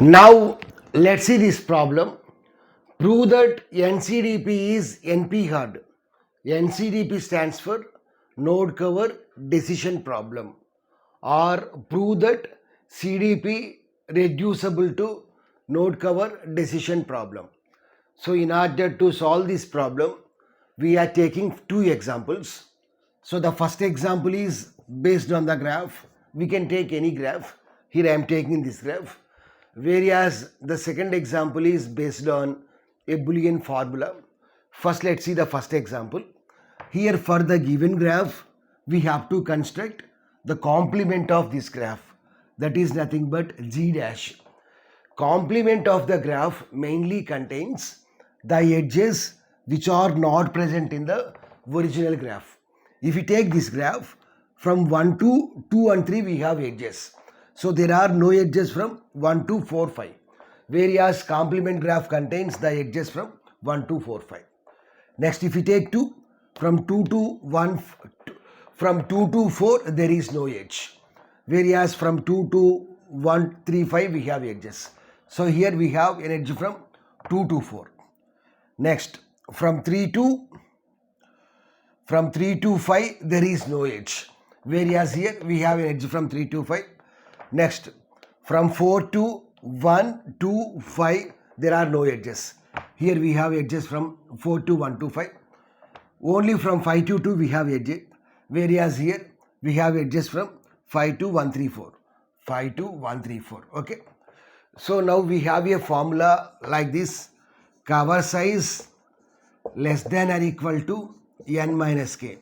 Now let's see this problem. Prove that NCDP is NP-hard. NCDP stands for Node Cover Decision Problem, or prove that CDP reducible to Node Cover Decision Problem. So in order to solve this problem, we are taking two examples. So the first example is based on the graph. We can take any graph. Here I am taking this graph. Whereas the second example is based on a Boolean formula. First let's see the first example. Here for the given graph, we have to construct the complement of this graph. That is nothing but G dash. Complement of the graph mainly contains the edges which are not present in the original graph. If we take this graph, from 1 to 2 and 3 we have edges. So there are no edges from 1 to 4, 5. Whereas complement graph contains the edges from 1 to 4, 5. Next, if we take 2, from 2 to 1, from 2 to 4 there is no edge. Whereas from 2 to 1, 3, 5 we have edges. So here we have an edge from 2 to 4. Next, from 3 to 5 there is no edge. Whereas here we have an edge from 3 to 5. Next, from 4 to 1 to 5 there are no edges. Here we have edges from 4 to 1 to 5. Only from 5 to 2 we have edges. Whereas here we have edges from 5 to 134. 5 to 134. Okay. So now we have a formula like this. Cover size less than or equal to n minus k.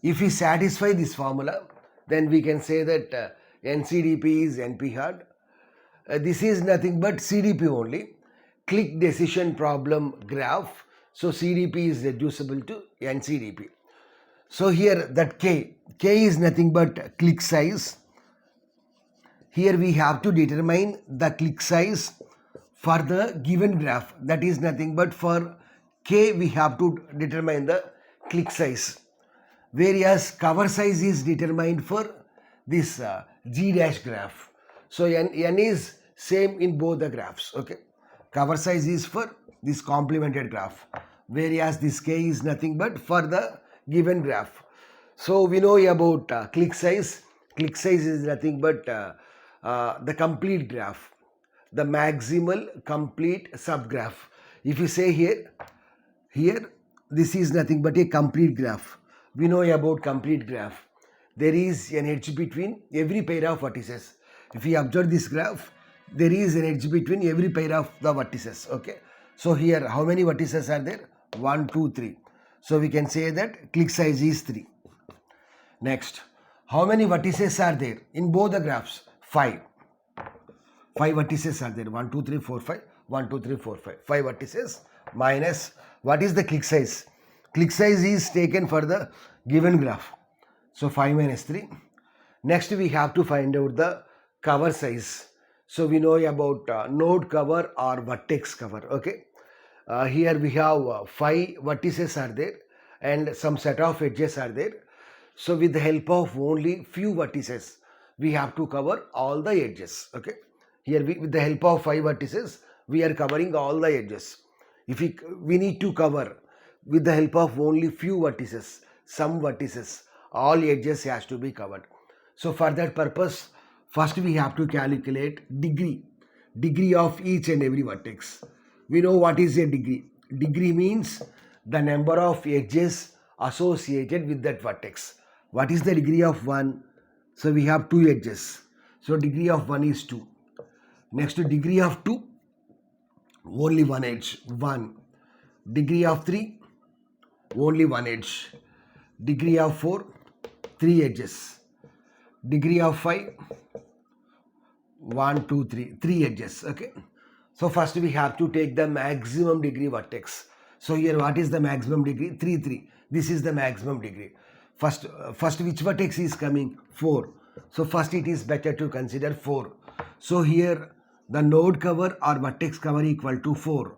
If we satisfy this formula, then we can say that NCDP is NP-hard. This is nothing but CDP only. Click decision problem graph. So CDP is reducible to NCDP. So here that K is nothing but click size. Here we have to determine the click size for the given graph. That is nothing but for K we have to determine the click size. Whereas cover size is determined for this G dash graph. So n is same in both the graphs. Okay. Cover size is for this complemented graph. Whereas this K is nothing but for the given graph. So we know about click size. Click size is nothing but the complete graph, the maximal complete subgraph. If you say here this is nothing but a complete graph. We know about complete graph. There is an edge between every pair of vertices. If we observe this graph, there is an edge between every pair of the vertices. Okay. So here how many vertices are there? 1, 2, 3. So we can say that click size is 3. Next, how many vertices are there in both the graphs? 5. 5 vertices are there. 1, 2, 3, 4, 5. 1, 2, 3, 4, 5. 5 vertices minus what is the click size? Click size is taken for the given graph. So 5 minus 3. Next we have to find out the cover size. So we know about node cover or vertex cover. Okay. Here we have 5 vertices are there and some set of edges are there. So with the help of only few vertices, we have to cover all the edges. Okay. Here with the help of 5 vertices, we are covering all the edges. If we need to cover with the help of only few vertices, some vertices, all edges has to be covered. So for that purpose, first we have to calculate degree of each and every vertex. We know what is a degree. Degree means the number of edges associated with that vertex. What is the degree of 1? So we have 2 edges. So degree of 1 is 2. Next to degree of 2, only 1 edge, 1. Degree of 3, only 1 edge. Degree of 4, 3 edges. Degree of 5, 1, 2, 3, 3 edges. Okay. So first we have to take the maximum degree vertex. So here what is the maximum degree? 3, 3. This is the maximum degree. First which vertex is coming? 4. So first it is better to consider 4. So here the node cover or vertex cover equal to 4.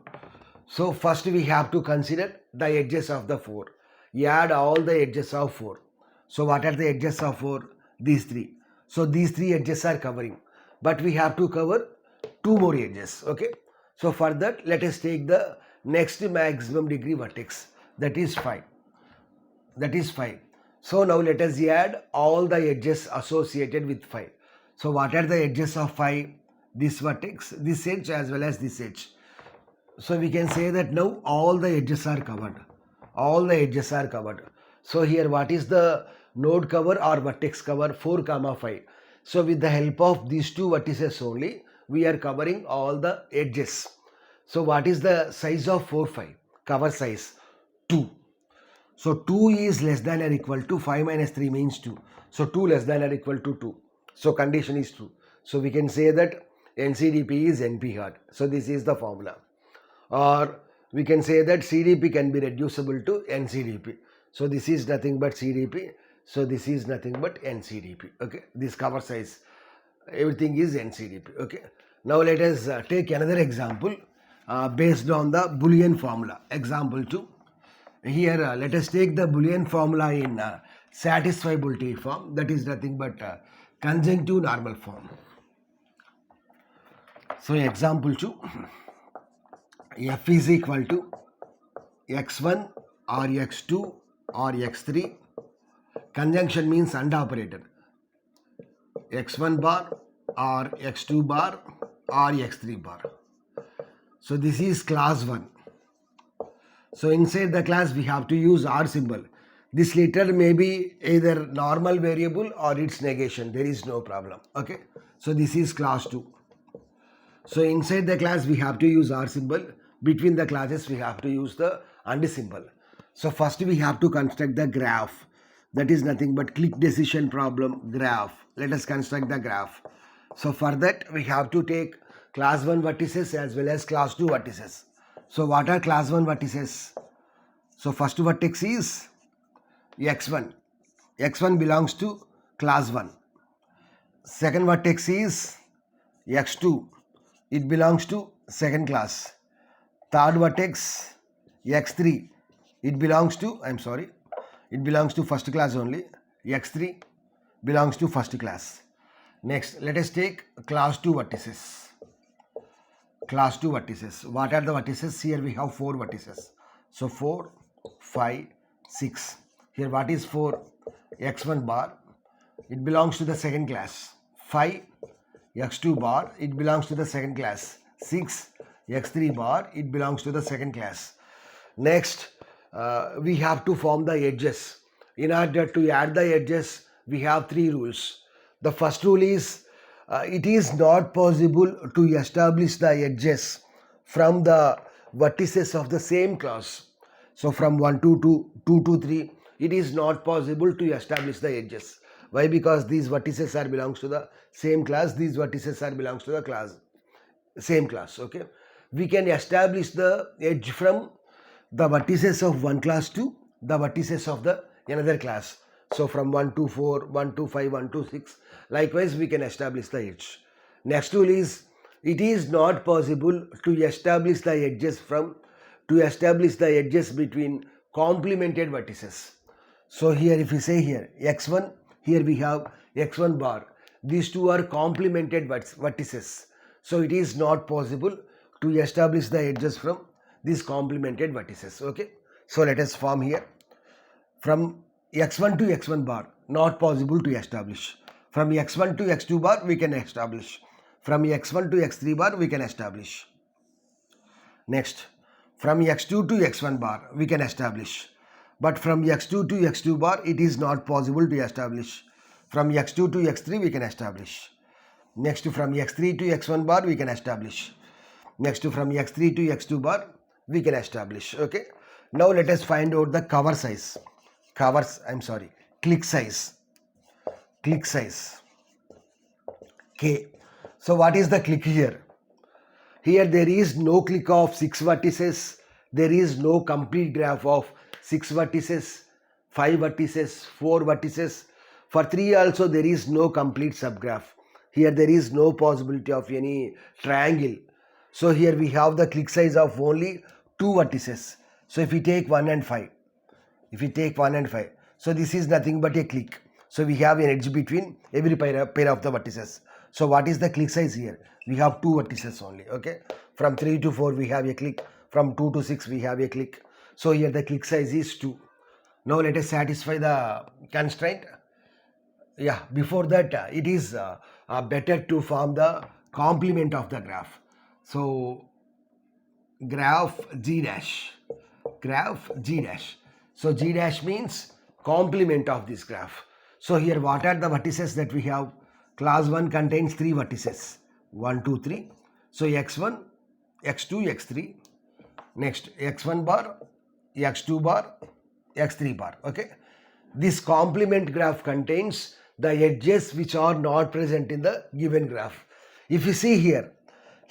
So first we have to consider the edges of the 4. Add all the edges of 4. So what are the edges of 4? These 3. So these 3 edges are covering. But we have to cover 2 more edges. Okay, so for that let us take the next maximum degree vertex, that is 5. That is 5. So now let us add all the edges associated with 5. So what are the edges of 5? This vertex, this edge as well as this edge. So we can say that now all the edges are covered. All the edges are covered. So here what is the node cover or vertex cover? 4, 5. So with the help of these two vertices only, we are covering all the edges. So what is the size of 4, 5? Cover size 2. So 2 is less than or equal to 5 minus 3 means 2. So 2 less than or equal to 2. So condition is true. So we can say that NCDP is NP hard. So this is the formula. Or we can say that CDP can be reducible to NCDP. So this is nothing but CDP. So this is nothing but NCDP. Okay. This cover size, everything is NCDP. Okay. Now let us take another example based on the Boolean formula. Example 2. Here let us take the Boolean formula in satisfiability form, that is nothing but conjunctive normal form. So example 2, f is equal to x1 or x2 or x3. Conjunction means AND operator. x1 bar or x2 bar or x3 bar. So this is class 1. So inside the class we have to use R symbol. This letter may be either normal variable or its negation. There is no problem. Okay. So this is class 2. So inside the class we have to use R symbol. Between the classes we have to use the AND symbol. So first we have to construct the graph. That is nothing but click decision problem graph. Let us construct the graph. So for that we have to take class 1 vertices as well as class 2 vertices. So what are class 1 vertices? So first vertex is x1. x1 belongs to class 1. Second vertex is x2. It belongs to second class. Third vertex x3. It belongs to, it belongs to first class only. x3 belongs to first class. Next, let us take class 2 vertices. Class 2 vertices. What are the vertices? Here we have 4 vertices. So 4, 5, 6. Here what is 4? x1 bar. It belongs to the second class. 5, x2 bar. It belongs to the second class. 6, x3 bar. It belongs to the second class. Next, we have to form the edges. In order to add the edges, we have 3 rules. The first rule is it is not possible to establish the edges from the vertices of the same class. So from 1 to 2, 2 to 3, it is not possible to establish the edges. Why? Because these vertices are belongs to the same class. These vertices are belongs to the class, same class. Okay. We can establish the edge from the vertices of one class to the vertices of the another class. So from 1 to 4, 1 to 5, 1 to 6. Likewise, we can establish the edge. Next rule is it is not possible to establish the edges between complemented vertices. So here if we say here x1, here we have x1 bar. These two are complemented vertices. So it is not possible to establish the edges from these complemented vertices. Okay. So let us form here. From x1 to x1 bar, not possible to establish. From x1 to x2 bar, we can establish. From x1 to x3 bar, we can establish. Next, from x2 to x1 bar, we can establish. But from x2 to x2 bar, it is not possible to establish. From x2 to x3, we can establish. Next, from x3 to x1 bar, we can establish. Next, from x3 to x2 bar, we can establish. Okay. Now let us find out the click size. Click size. K. So what is the click here? Here there is no click of 6 vertices. There is no complete graph of 6 vertices, 5 vertices, 4 vertices. For 3 also there is no complete subgraph. Here there is no possibility of any triangle. So here we have the click size of only 2 vertices. So if we take 1 and 5, so this is nothing but a click. So we have an edge between every pair of the vertices. So what is the click size here? We have 2 vertices only, okay? From 3 to 4 we have a click, from 2 to 6 we have a click. So here the click size is 2. Now let us satisfy the constraint. Yeah, before that it is better to form the complement of the graph. So graph G dash, graph G dash. So G dash means complement of this graph. So here what are the vertices that we have? Class 1 contains 3 vertices, 1, 2, 3. So x1, x2, x3. Next x1 bar, x2 bar, x3 bar, okay? This complement graph contains the edges which are not present in the given graph. If you see here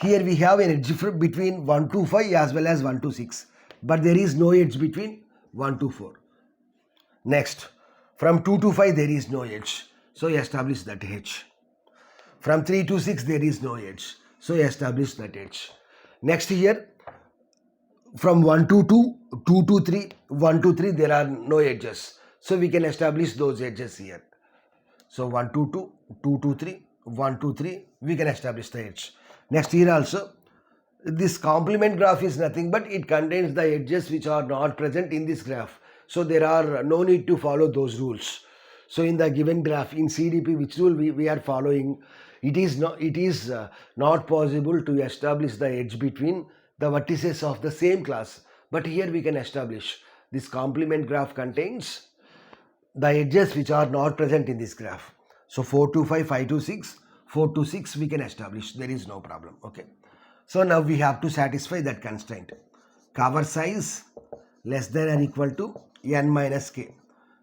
we have an edge between 1 to 5 as well as 1 to 6, but there is no edge between 1 to 4. Next, from 2 to 5 there is no edge, so establish that edge. From 3 to 6 there is no edge, so establish that edge. Next here, from 1 to 2, 2 to 3, 1 to 3 there are no edges, so we can establish those edges here. So 1 to 2, 2 to 3, 1 to 3, we can establish the edge. Next here also, this complement graph is nothing but it contains the edges which are not present in this graph. So there are no need to follow those rules. So in the given graph, in CDP, which rule we are following, it is not possible to establish the edge between the vertices of the same class. But here we can establish this complement graph contains the edges which are not present in this graph. So 4 to 5, 5 to 6, 4 to 6 we can establish, there is no problem, okay? So now we have to satisfy that constraint. Cover size less than or equal to n minus k.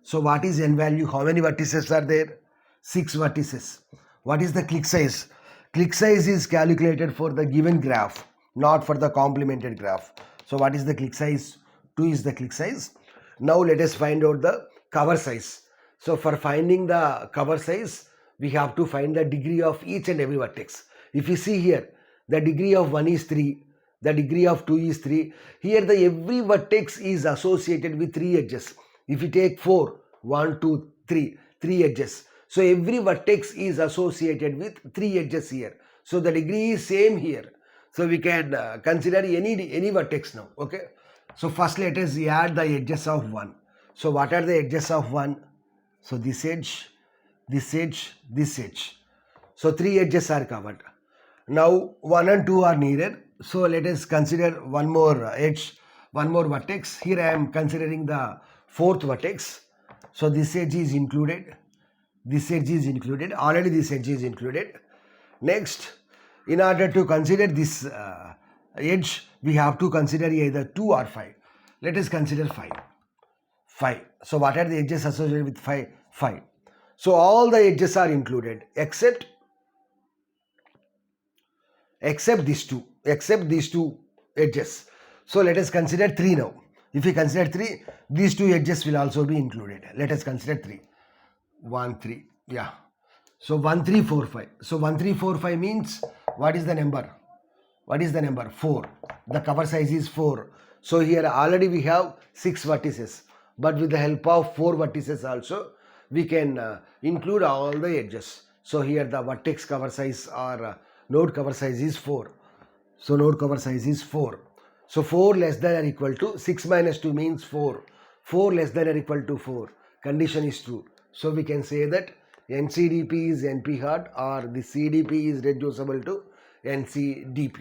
So what is n value? How many vertices are there? 6 vertices. What is the click size? Click size is calculated for the given graph, not for the complemented graph. So what is the click size? 2 is the click size. Now let us find out the cover size. So for finding the cover size, we have to find the degree of each and every vertex. If you see here, the degree of 1 is 3, the degree of 2 is 3. Here the every vertex is associated with 3 edges. If you take 4, 1, 2, 3, 3 edges. So every vertex is associated with 3 edges here. So the degree is same here. So we can consider any vertex now, okay? So first let us add the edges of 1. So what are the edges of 1? So this edge, this edge, this edge. So 3 edges are covered. Now 1 and 2 are needed. So let us consider one more edge, one more vertex. Here I am considering the 4th vertex. So this edge is included. This edge is included. Already this edge is included. Next, in order to consider this edge, we have to consider either 2 or 5. Let us consider 5. 5. So what are the edges associated with 5? 5. So all the edges are included except these two edges. So let us consider 3 now. If we consider 3, these 2 edges will also be included. Let us consider 3. 1, 3. Yeah. So 1, 3, 4, 5. So 1, 3, 4, 5 means what is the number? What is the number? 4. The cover size is 4. So here already we have 6 vertices. But with the help of 4 vertices also, we can include all the edges. So here the vertex cover size or node cover size is 4. So node cover size is 4. So 4 less than or equal to 6 minus 2 means 4. 4 less than or equal to 4. Condition is true. So we can say that NCDP is NP hard or the CDP is reducible to NCDP.